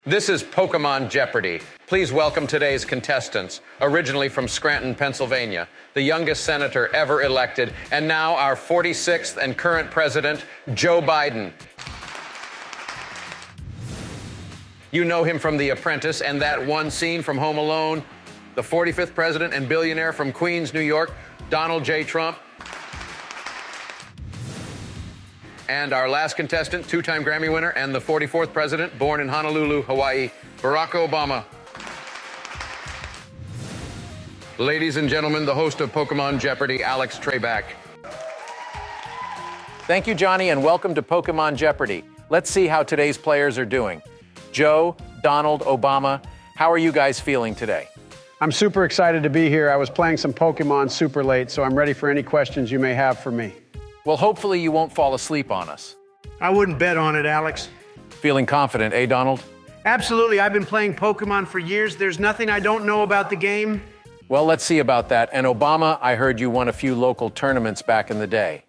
This is Pokemon Jeopardy. Please welcome today's contestants, originally from Scranton, Pennsylvania, the youngest senator ever elected, and now our 46th and current president, Joe Biden. You know him from The Apprentice and that one scene from Home Alone, the 45th president and billionaire from Queens, New York, Donald J. Trump. And our last contestant, two-time Grammy winner and the 44th president, born in Honolulu, Hawaii, Barack Obama. Ladies and gentlemen, the host of Pokemon Jeopardy, Alex Trebek. Thank you, Johnny, and welcome to Pokemon Jeopardy. Let's see how today's players are doing. Joe, Donald, Obama, how are you guys feeling today? I'm super excited to be here. I was playing some Pokemon super late, so I'm ready for any questions you may have for me. Well, hopefully you won't fall asleep on us. I wouldn't bet on it, Alex. Feeling confident, eh, Donald? Absolutely. I've been playing Pokemon for years. There's nothing I don't know about the game. Well, let's see about that. And Obama, I heard you won a few local tournaments back in the day.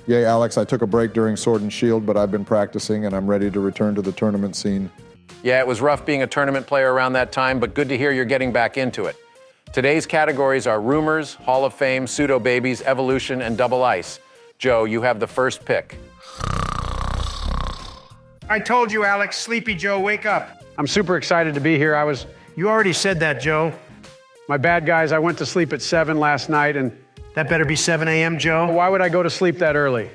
Yay, Alex, I took a break during Sword and Shield, but I've been practicing and I'm ready to return to the tournament scene. Yeah, it was rough being a tournament player around that time, but good to hear you're getting back into it. Today's categories are Rumors, Hall of Fame, Pseudo Babies, Evolution, and Double Ice. Joe, you have the first pick. I told you, Alex. Sleepy Joe, wake up. I'm super excited to be here. You already said that, Joe. My bad, guys. I went to sleep at 7 last night, and That better be 7 a.m., Joe. why would I go to sleep that early?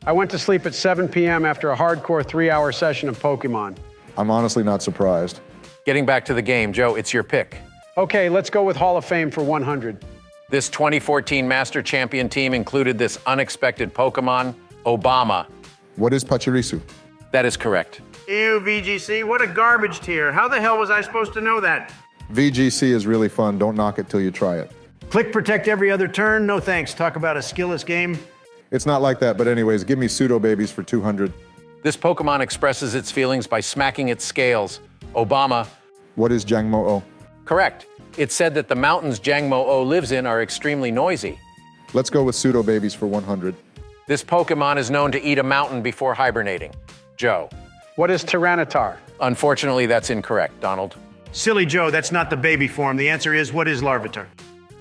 I went to sleep at 7 p.m. after a hardcore 3-hour session of Pokemon. I'm honestly not surprised. Getting back to the game, Joe, it's your pick. Okay, let's go with Hall of Fame for 100. This 2014 Master Champion team included this unexpected Pokemon, Obama. What is Pachirisu? That is correct. Ew, VGC, what a garbage tier. How the hell was I supposed to know that? VGC is really fun. Don't knock it till you try it. Click protect every other turn? No thanks. Talk about a skillless game. It's not like that, but anyways, give me Pseudo Babies for 200. This Pokemon expresses its feelings by smacking its scales. Obama. What is Jangmo-O? Correct. It's said that the mountains Jangmo-O lives in are extremely noisy. Let's go with Pseudo Babies for 100. This Pokemon is known to eat a mountain before hibernating. Joe. What is Tyranitar? Unfortunately, that's incorrect, Donald. Silly Joe, that's not the baby form. The answer is, what is Larvitar?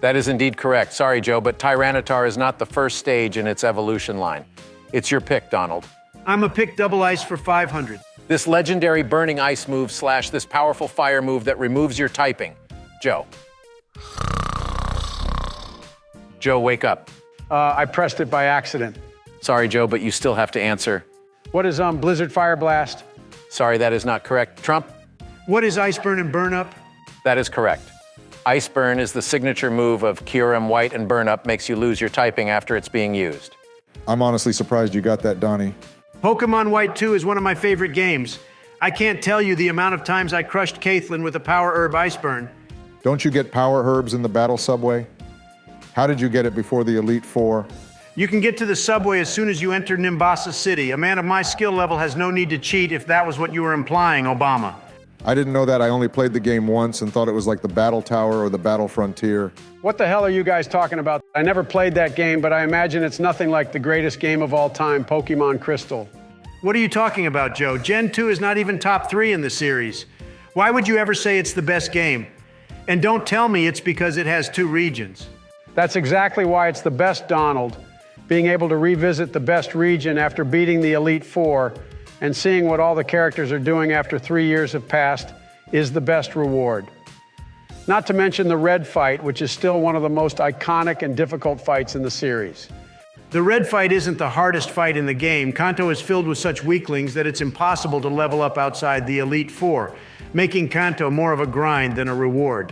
That is indeed correct. Sorry, Joe, but Tyranitar is not the first stage in its evolution line. It's your pick, Donald. I'm a pick Double Ice for 500. This legendary Burning Ice move / this powerful fire move that removes your typing. Joe. Joe, wake up. I pressed it by accident. Sorry, Joe, but you still have to answer. What is Blizzard Fire Blast? Sorry, that is not correct. Trump? What is Ice Burn and Burn Up? That is correct. Ice Burn is the signature move of Kyurem White, and Burn Up makes you lose your typing after it's being used. I'm honestly surprised you got that, Donnie. Pokemon White 2 is one of my favorite games. I can't tell you the amount of times I crushed Caitlin with a Power Herb Ice Burn. Don't you get Power Herbs in the Battle Subway? How did you get it before the Elite Four? You can get to the subway as soon as you enter Nimbasa City. A man of my skill level has no need to cheat if that was what you were implying, Obama. I didn't know that. I only played the game once and thought it was like the Battle Tower or the Battle Frontier. What the hell are you guys talking about? I never played that game, but I imagine it's nothing like the greatest game of all time, Pokemon Crystal. What are you talking about, Joe? Gen 2 is not even top 3 in the series. Why would you ever say it's the best game? And don't tell me it's because it has 2 regions. That's exactly why it's the best, Donald. Being able to revisit the best region after beating the Elite Four and seeing what all the characters are doing after 3 years have passed is the best reward. Not to mention the red fight, which is still one of the most iconic and difficult fights in the series. The red fight isn't the hardest fight in the game. Kanto is filled with such weaklings that it's impossible to level up outside the Elite Four, making Kanto more of a grind than a reward.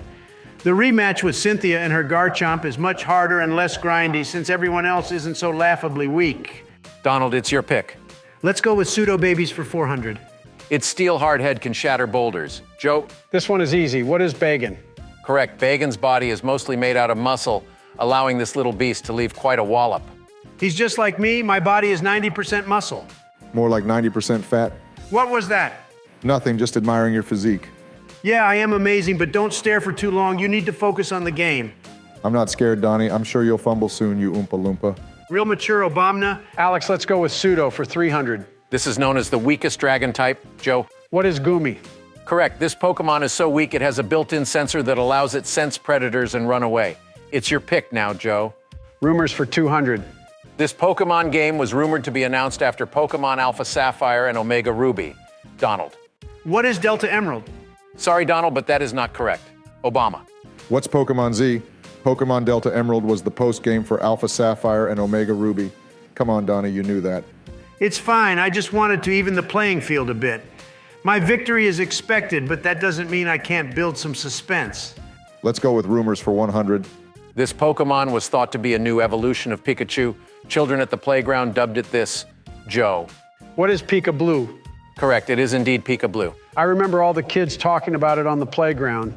The rematch with Cynthia and her Garchomp is much harder and less grindy since everyone else isn't so laughably weak. Donald, it's your pick. Let's go with Pseudo Babies for 400. Its steel hard head can shatter boulders. Joe? This one is easy. What is Bagan? Correct. Bagan's body is mostly made out of muscle, allowing this little beast to leave quite a wallop. He's just like me. My body is 90% muscle. More like 90% fat? What was that? Nothing, just admiring your physique. Yeah, I am amazing, but don't stare for too long. You need to focus on the game. I'm not scared, Donnie. I'm sure you'll fumble soon, you Oompa Loompa. Real mature, Obama. Alex, let's go with Pseudo for 300. This is known as the weakest dragon type. Joe? What is Gumi? Correct. This Pokemon is so weak it has a built-in sensor that allows it sense predators and run away. It's your pick now, Joe. Rumors for 200. This Pokemon game was rumored to be announced after Pokemon Alpha Sapphire and Omega Ruby. Donald. What is Delta Emerald? Sorry, Donald, but that is not correct. Obama. What's Pokemon Z? Pokemon Delta Emerald was the post-game for Alpha Sapphire and Omega Ruby. Come on, Donnie, you knew that. It's fine. I just wanted to even the playing field a bit. My victory is expected, but that doesn't mean I can't build some suspense. Let's go with rumors for 100. This Pokemon was thought to be a new evolution of Pikachu. Children at the playground dubbed it this. Joe. What is Pika Blue? Correct, it is indeed Pika Blue. I remember all the kids talking about it on the playground.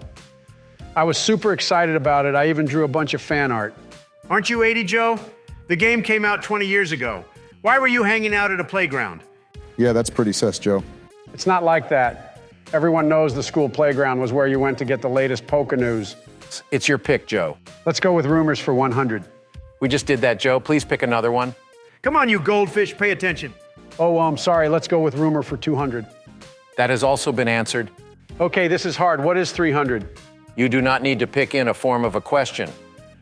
I was super excited about it. I even drew a bunch of fan art. Aren't you 80, Joe? The game came out 20 years ago. Why were you hanging out at a playground? Yeah, that's pretty sus, Joe. It's not like that. Everyone knows the school playground was where you went to get the latest Poke News. It's your pick, Joe. Let's go with rumors for 100. We just did that, Joe. Please pick another one. Come on, you goldfish, pay attention. Oh, I'm sorry. Let's go with rumor for 200. That has also been answered. Okay, this is hard. What is 300? You do not need to pick in a form of a question.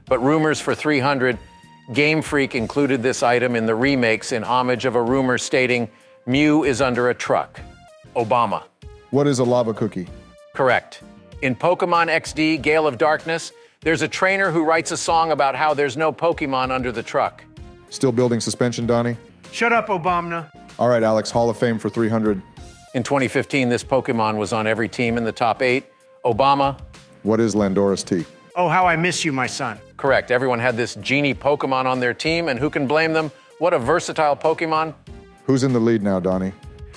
But rumors for 300, Game Freak included this item in the remakes in homage of a rumor stating Mew is under a truck. Obama. What is a lava cookie? Correct. In Pokemon XD, Gale of Darkness, there's a trainer who writes a song about how there's no Pokemon under the truck. Still building suspension, Donnie? Shut up, Obama. All right, Alex, Hall of Fame for 300. In 2015, this Pokemon was on every team in the top 8. Obama. What is Landora's Tea? Oh, how I miss you, my son. Correct. Everyone had this genie Pokemon on their team, and who can blame them? What a versatile Pokemon. Who's in the lead now, Donnie?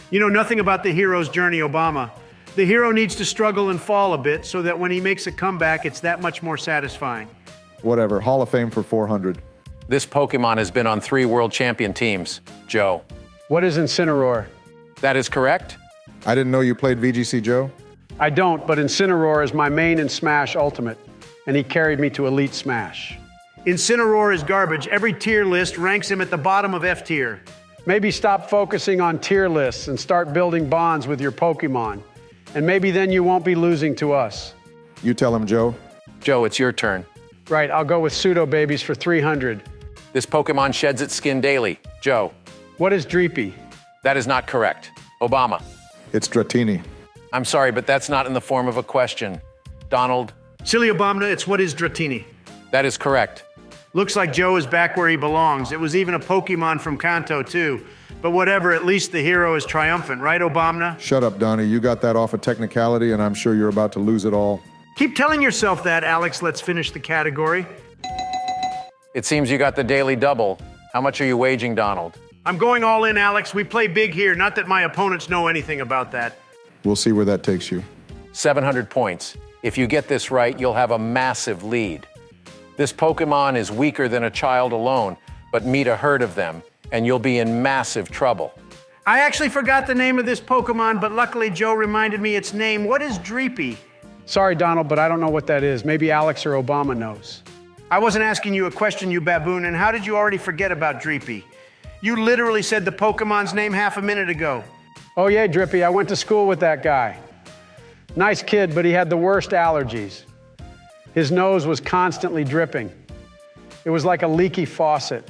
You know nothing about the hero's journey, Obama. The hero needs to struggle and fall a bit so that when he makes a comeback, it's that much more satisfying. Whatever, Hall of Fame for 400. This Pokemon has been on 3 world champion teams. Joe. What is Incineroar? That is correct. I didn't know you played VGC, Joe. I don't, but Incineroar is my main in Smash Ultimate, and he carried me to Elite Smash. Incineroar is garbage. Every tier list ranks him at the bottom of F tier. Maybe stop focusing on tier lists and start building bonds with your Pokemon. And maybe then you won't be losing to us. You tell him, Joe. Joe, it's your turn. Right, I'll go with Pseudo Babies for 300. This Pokemon sheds its skin daily. Joe. What is Dreepy? That is not correct. Obama. It's Dratini. I'm sorry, but that's not in the form of a question. Donald. Silly Obama, it's what is Dratini. That is correct. Looks like Joe is back where he belongs. It was even a Pokemon from Kanto, too. But whatever, at least the hero is triumphant, right, Obama? Shut up, Donnie. You got that off a technicality, and I'm sure you're about to lose it all. Keep telling yourself that, Alex. Let's finish the category. It seems you got the daily double. How much are you waging, Donald? I'm going all in, Alex. We play big here. Not that my opponents know anything about that. We'll see where that takes you. 700 points. If you get this right, you'll have a massive lead. This Pokemon is weaker than a child alone, but meet a herd of them, and you'll be in massive trouble. I actually forgot the name of this Pokemon, but luckily Joe reminded me its name. What is Dreepy? Sorry, Donald, but I don't know what that is. Maybe Alex or Obama knows. I wasn't asking you a question, you baboon, and how did you already forget about Dreepy? You literally said the Pokemon's name half a minute ago. Oh yeah, Drippy, I went to school with that guy. Nice kid, but he had the worst allergies. His nose was constantly dripping. It was like a leaky faucet.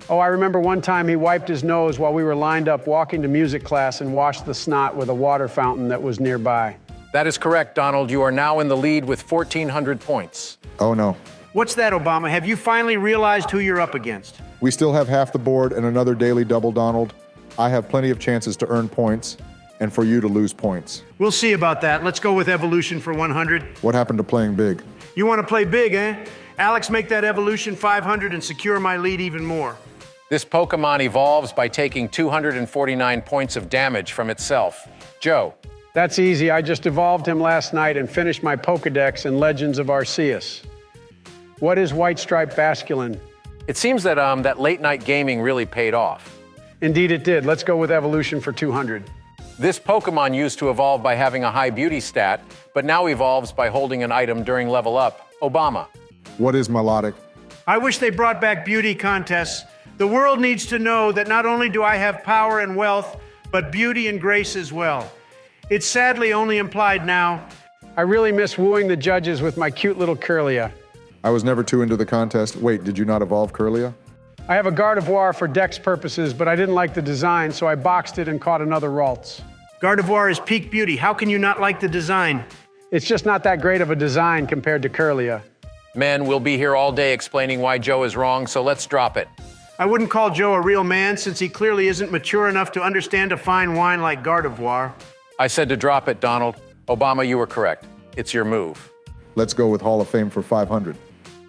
Oh, I remember one time he wiped his nose while we were lined up walking to music class and washed the snot with a water fountain that was nearby. That is correct, Donald. You are now in the lead with 1,400 points. Oh, no. What's that, Obama? Have you finally realized who you're up against? We still have half the board and another daily double, Donald. I have plenty of chances to earn points and for you to lose points. We'll see about that. Let's go with evolution for 100. What happened to playing big? You want to play big, eh? Alex, make that evolution 500 and secure my lead even more. This Pokemon evolves by taking 249 points of damage from itself. Joe. That's easy. I just evolved him last night and finished my Pokedex in Legends of Arceus. What is White Stripe Basculin? It seems that that late night gaming really paid off. Indeed it did. Let's go with evolution for 200. This Pokemon used to evolve by having a high beauty stat, but now evolves by holding an item during level up. Obama. What is melodic? I wish they brought back beauty contests. The world needs to know that not only do I have power and wealth, but beauty and grace as well. It's sadly only implied now. I really miss wooing the judges with my cute little Curlia. I was never too into the contest. Wait, did you not evolve Curlia? I have a Gardevoir for dex purposes, but I didn't like the design, so I boxed it and caught another Ralts. Gardevoir is peak beauty. How can you not like the design? It's just not that great of a design compared to Curlia. Men, we'll be here all day explaining why Joe is wrong, so let's drop it. I wouldn't call Joe a real man since he clearly isn't mature enough to understand a fine wine like Gardevoir. I said to drop it, Donald. Obama, you were correct. It's your move. Let's go with Hall of Fame for 500.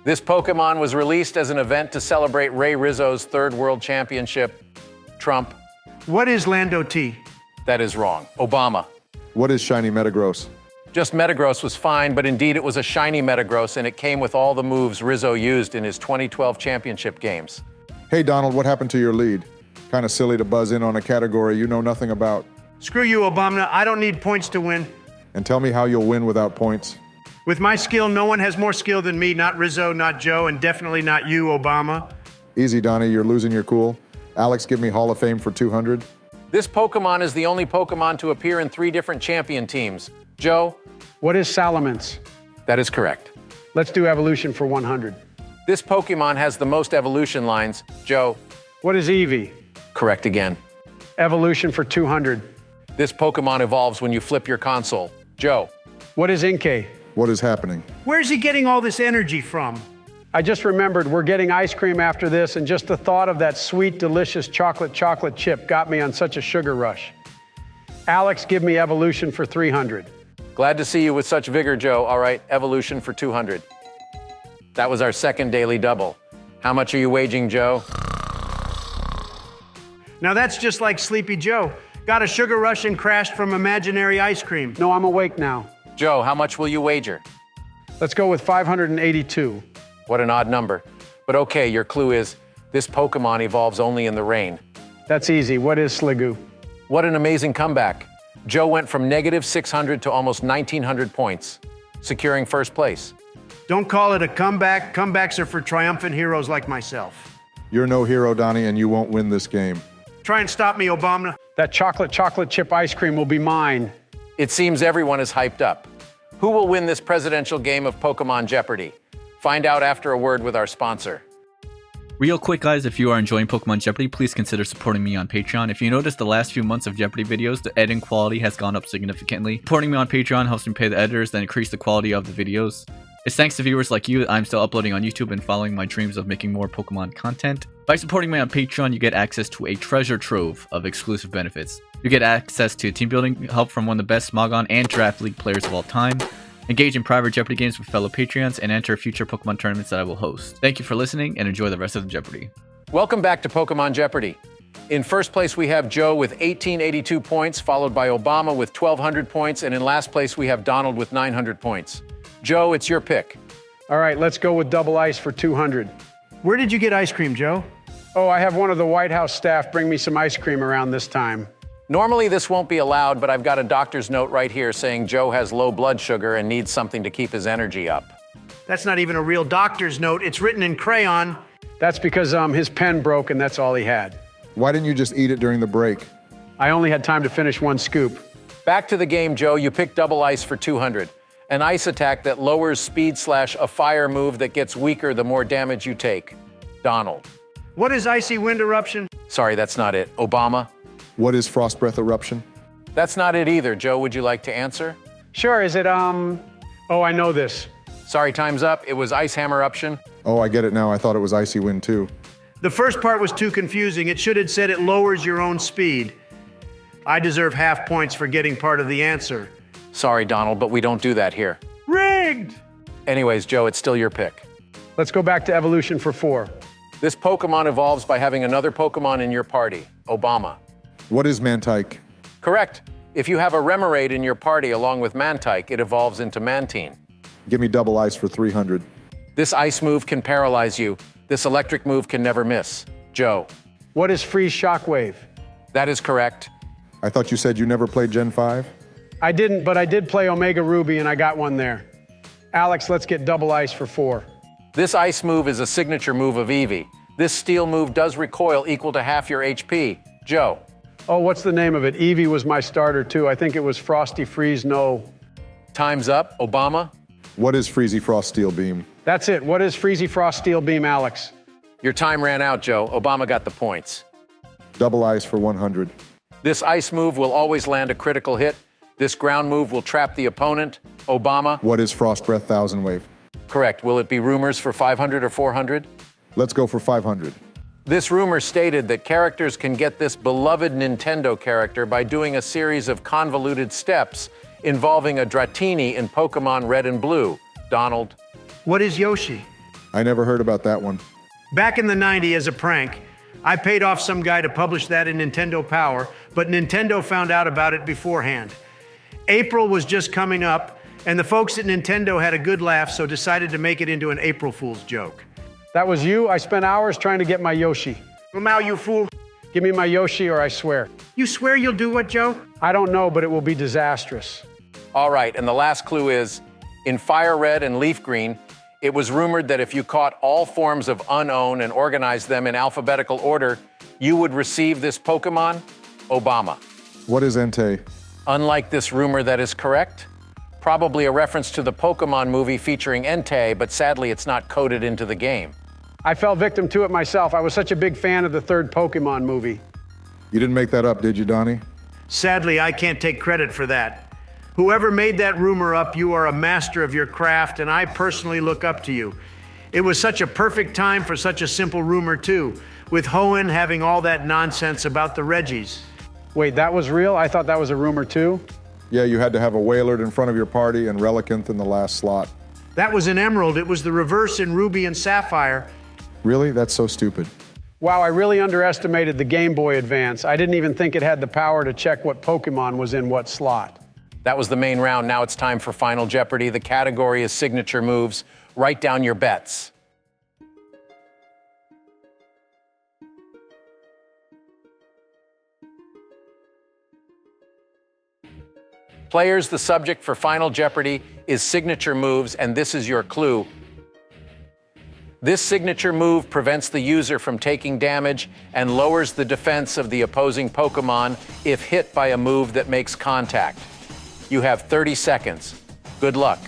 This Pokemon was released as an event to celebrate Ray Rizzo's third world championship. Trump. What is Lando T? That is wrong. Obama. What is Shiny Metagross? Just Metagross was fine, but indeed it was a shiny Metagross, and it came with all the moves Rizzo used in his 2012 championship games. Hey, Donald, what happened to your lead? Kind of silly to buzz in on a category you know nothing about. Screw you, Obama. I don't need points to win. And tell me how you'll win without points. With my skill, no one has more skill than me. Not Rizzo, not Joe, and definitely not you, Obama. Easy, Donnie, you're losing your cool. Alex, give me Hall of Fame for 200. This Pokemon is the only Pokemon to appear in 3 different champion teams. Joe? What is Salamence? That is correct. Let's do evolution for 100. This Pokemon has the most evolution lines. Joe? What is Eevee? Correct again. Evolution for 200. This Pokemon evolves when you flip your console. Joe? What is Inkay? What is happening? Where's he getting all this energy from? I just remembered we're getting ice cream after this, and just the thought of that sweet, delicious chocolate chip got me on such a sugar rush. Alex, give me evolution for 300. Glad to see you with such vigor, Joe. All right, evolution for 200. That was our second daily double. How much are you waging, Joe? Now that's just like Sleepy Joe. Got a sugar rush and crashed from imaginary ice cream. No, I'm awake now. Joe, how much will you wager? Let's go with 582. What an odd number. But okay, your clue is this Pokemon evolves only in the rain. That's easy. What is Sliggoo? What an amazing comeback. Joe went from negative 600 to almost 1,900 points, securing first place. Don't call it a comeback. Comebacks are for triumphant heroes like myself. You're no hero, Donnie, and you won't win this game. Try and stop me, Obama. That chocolate chip ice cream will be mine. It seems everyone is hyped up. Who will win this presidential game of Pokemon Jeopardy? Find out after a word with our sponsor. Real quick, guys, if you are enjoying Pokemon Jeopardy, please consider supporting me on Patreon. If you notice the last few months of Jeopardy videos, the editing quality has gone up significantly. Supporting me on Patreon helps me pay the editors, then increase the quality of the videos. It's thanks to viewers like you that I'm still uploading on YouTube and following my dreams of making more Pokemon content. By supporting me on Patreon, you get access to a treasure trove of exclusive benefits. You get access to team building help from one of the best Smogon and Draft League players of all time, engage in private Jeopardy games with fellow Patreons, and enter future Pokemon tournaments that I will host. Thank you for listening, and enjoy the rest of the Jeopardy! Welcome back to Pokemon Jeopardy! In first place, we have Joe with 1,882 points, followed by Obama with 1,200 points, and in last place, we have Donald with 900 points. Joe, it's your pick. All right, let's go with double ice for 200. Where did you get ice cream, Joe? Oh, I have one of the White House staff bring me some ice cream around this time. Normally, this won't be allowed, but I've got a doctor's note right here saying Joe has low blood sugar and needs something to keep his energy up. That's not even a real doctor's note. It's written in crayon. That's because his pen broke and that's all he had. Why didn't you just eat it during the break? I only had time to finish one scoop. Back to the game, Joe. You picked double ice for 200. An ice attack that lowers speed / a fire move that gets weaker the more damage you take. Donald. What is icy wind eruption? Sorry, that's not it. Obama. What is Frost Breath Eruption? That's not it either. Joe, would you like to answer? Sure, is it, oh, I know this. Sorry, time's up. It was Ice Hammer Eruption. Oh, I get it now. I thought it was Icy Wind, too. The first part was too confusing. It should have said it lowers your own speed. I deserve half points for getting part of the answer. Sorry, Donald, but we don't do that here. Rigged! Anyways, Joe, it's still your pick. Let's go back to evolution for 4. This Pokemon evolves by having another Pokemon in your party. Obama. What is Mantike? Correct. If you have a Remoraid in your party along with Mantike, it evolves into Mantine. Give me double ice for 300. This ice move can paralyze you. This electric move can never miss. Joe. What is freeze shockwave? That is correct. I thought you said you never played Gen 5? I didn't, but I did play Omega Ruby and I got one there. Alex, let's get double ice for 4. This ice move is a signature move of Eevee. This steel move does recoil equal to half your HP. Joe. Oh, what's the name of it? Eevee was my starter, too. I think it was Frosty Freeze, no. Time's up. Obama, What is Freezy Frost Steel Beam? That's it. What is Freezy Frost Steel Beam, Alex? your time ran out, Joe. Obama got the points. Double ice for 100. This ice move will always land a critical hit. This ground move will trap the opponent. Obama, What is Frost Breath Thousand Wave? correct. Will it be rumors for 500 or 400? Let's go for 500. This rumor stated that characters can get this beloved Nintendo character by doing a series of convoluted steps involving a Dratini in Pokemon Red and Blue. Donald, What is Yoshi? I never heard about that one. Back in the 90s, as a prank, I paid off some guy to publish that in Nintendo Power, but Nintendo found out about it beforehand. April was just coming up, and the folks at Nintendo had a good laugh, so decided to make it into an April Fool's joke. That was you? I spent hours trying to get my Yoshi. Well, now, you fool. Give me my Yoshi or I swear. You swear you'll do what, Joe? I don't know, but it will be disastrous. all right, and the last clue is, in Fire Red and Leaf Green, it was rumored that if you caught all forms of Unown and organized them in alphabetical order, you would receive this Pokemon. Obama. What is Entei? Unlike this rumor that is correct, probably a reference to the Pokemon movie featuring Entei, but sadly it's not coded into the game. I fell victim to it myself. I was such a big fan of the third Pokemon movie. You didn't make that up, did you, Donnie? Sadly, I can't take credit for that. Whoever made that rumor up, you are a master of your craft, and I personally look up to you. It was such a perfect time for such a simple rumor, too, with Hoenn having all that nonsense about the Reggies. Wait, that was real? I thought that was a rumor too. Yeah, you had to have a Wailord in front of your party and Relicanth in the last slot. That was an Emerald. It was the reverse in Ruby and Sapphire. Really? That's so stupid. Wow, I really underestimated the Game Boy Advance. I didn't even think it had the power to check what Pokemon was in what slot. That was the main round. Now it's time for Final Jeopardy. The category is signature moves. Write down your bets. Players, the subject for Final Jeopardy is signature moves, and this is your clue. This signature move prevents the user from taking damage and lowers the defense of the opposing Pokemon if hit by a move that makes contact. You have 30 seconds. Good luck.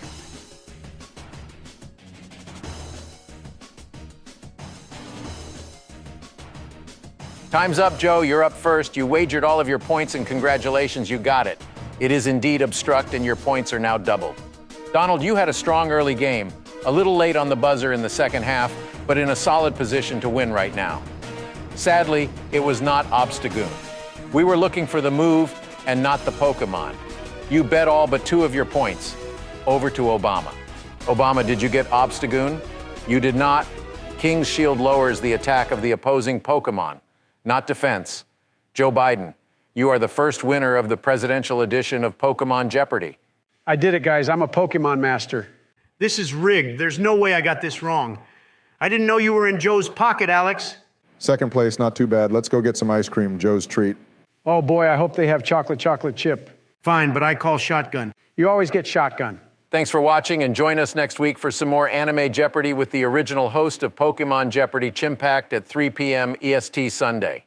Time's up, Joe. You're up first. You wagered all of your points, and congratulations, you got it. It is indeed obstruct, and your points are now doubled. Donald, you had a strong early game. A little late on the buzzer in the second half, but in a solid position to win right now. Sadly, it was not Obstagoon. We were looking for the move and not the Pokemon. You bet all but 2 of your points. Over to Obama. Obama, did you get Obstagoon? You did not. King's Shield lowers the attack of the opposing Pokemon, not defense. Joe Biden, you are the first winner of the presidential edition of Pokemon Jeopardy. I did it, guys. I'm a Pokemon master. This is rigged. There's no way I got this wrong. I didn't know you were in Joe's pocket, Alex. Second place, not too bad. Let's go get some ice cream, Joe's treat. Oh boy, I hope they have chocolate chip. Fine, but I call shotgun. You always get shotgun. Thanks for watching, and join us next week for some more Anime Jeopardy with the original host of Pokemon Jeopardy, Chimpact, at 3 p.m. EST Sunday.